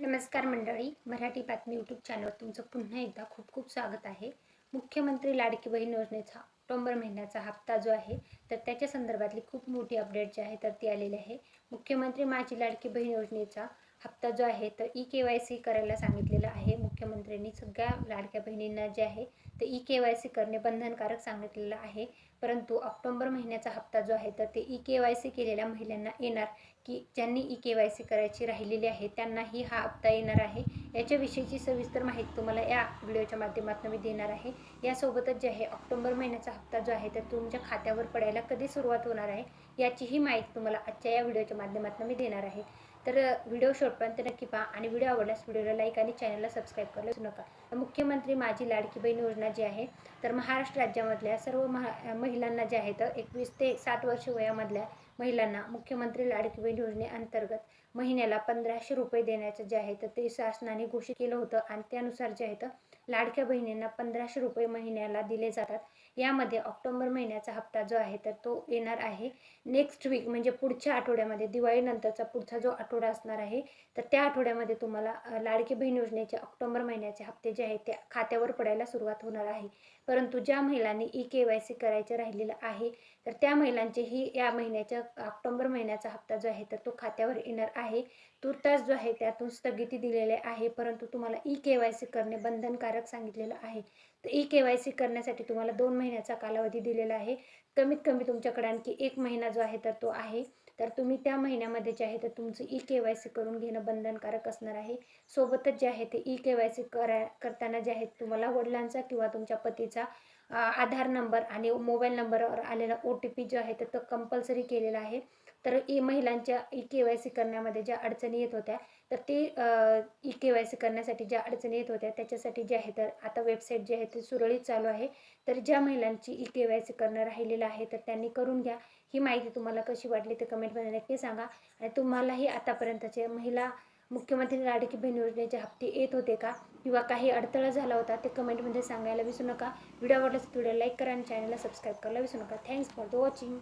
नमस्कार मंडळी, मराठी बातमी यूट्यूब चॅनलवर तुमचं पुन्हा एकदा खूप खूप स्वागत आहे. मुख्यमंत्री लाडकी बहीण योजनेचा ऑक्टोबर महिन्याचा हप्ता जो आहे तर त्याच्या संदर्भातली खूप मोठी अपडेट जी आहे तर ती आलेली आहे. मुख्यमंत्री माझी लाडकी बहीण योजनेचा हप्ता जो आहे तर KYC करायला सांगितलेलं आहे. मुख्यमंत्र्यांनी सगळ्या लाडक्या बहिणींना जे आहे ते KYC करणे बंधनकारक सांगितलेलं आहे. परंतु ऑक्टोबर महिन्याचा हप्ता जो आहे तर ते KYC केलेल्या महिलांना येणार, की ज्यांनी KYC करायची राहिलेली आहे त्यांनाही हा हप्ता येणार आहे. याच्याविषयीची सविस्तर माहिती तुम्हाला या व्हिडिओच्या माध्यमातून मी देणार आहे. यासोबतच जे आहे ऑक्टोबर महिन्याचा हप्ता जो आहे तर तुमच्या खात्यावर पडायला कधी सुरुवात होणार आहे याचीही माहिती तुम्हाला आजच्या या व्हिडिओच्या माध्यमातून मी देणार आहे. तर व्हिडिओ शेवटपर्यंत नक्की पहा आणि व्हिडिओ आवडल्यास व्हिडिओला लाईक आणि चॅनलला सबस्क्राईब करायला विसरू नका. मुख्यमंत्री माझी लाडकी बहीण योजना जी आहे तर महाराष्ट्र राज्यामधल्या सर्व महिलांना जे आहे तर 21 ते 60 वर्ष वयामधल्या महिलांना मुख्यमंत्री लाडकी बहीण योजनेअंतर्गत महिन्याला 1500 रुपये देण्याचं जे आहे तर ते शासनाने घोषित केलं होतं आणि त्यानुसार जे आहे तर लाडक्या बहिणींना 1500 रुपये महिन्याला दिले जातात. यामध्ये ऑक्टोबर महिन्याचा हप्ता जो आहे तर तो येणार आहे नेक्स्ट वीक, म्हणजे पुढच्या आठवड्यामध्ये, दिवाळीनंतरचा पुढचा जो आठवडा असणार आहे तर त्या आठवड्यामध्ये तुम्हाला लाडकी बहीण योजनेचे ऑक्टोबर महिन्याचे हप्ते जे आहेत ते खात्यावर पडायला सुरुवात होणार आहे. परंतु ज्या महिलांनी KYC करायचं राहिलेलं आहे तर त्या महिलांचेही या महिन्याच्या ऑक्टोबर महिन्याचा हप्ता जो आहे तर तो खात्यावर येणार आहे. तूर्तास जो आहे त्यातून स्थगिती दिलेली आहे, परंतु तुम्हाला KYC करणे बंधनकारक सांगितलेलं आहे. तर KYC करण्यासाठी तुम्हाला 2 महिन्याचा कालावधी दिलेला आहे. कमीत कमी तुमच्याकडे आणखी 1 महिना जो आहे तर तो आहे. तर तुम्ही त्या महिन्यामध्ये जे आहे तर तुमचं KYC करून घेणं बंधनकारक असणार आहे. सोबतच जे आहे ते KYC करताना जे आहे तुम्हाला वडिलांचा किंवा तुमच्या पतीचा आधार नंबर आणि मोबाईल नंबरवर आलेला OTP जो आहे तर तो कंपल्सरी केलेला आहे. तर महिलांच्या KYC करण्यामध्ये ज्या अडचणी येत होत्या तर ते KYC करण्यासाठी ज्या अडचणी येत होत्या त्याच्यासाठी जे आहे तर आता वेबसाईट जी आहे ती सुरळीत चालू आहे. तर ज्या महिलांची KYC करणं राहिलेलं आहे तर त्यांनी करून घ्या. ही माहिती तुम्हाला कशी वाटली ते कमेंटमध्ये नक्की सांगा. आणि तुम्हालाही आतापर्यंतचे महिला मुख्यमंत्री लाडकी बहीण योजनेचे हप्ते येत होते का, किंवा काही अडथळा झाला होता ते कमेंटमध्ये सांगायला विसरू नका. व्हिडिओ आवडल्यास व्हिडिओ लाईक करा आणि चॅनलला सबस्क्राईब करायला विसरू नका. Thanks for the watching.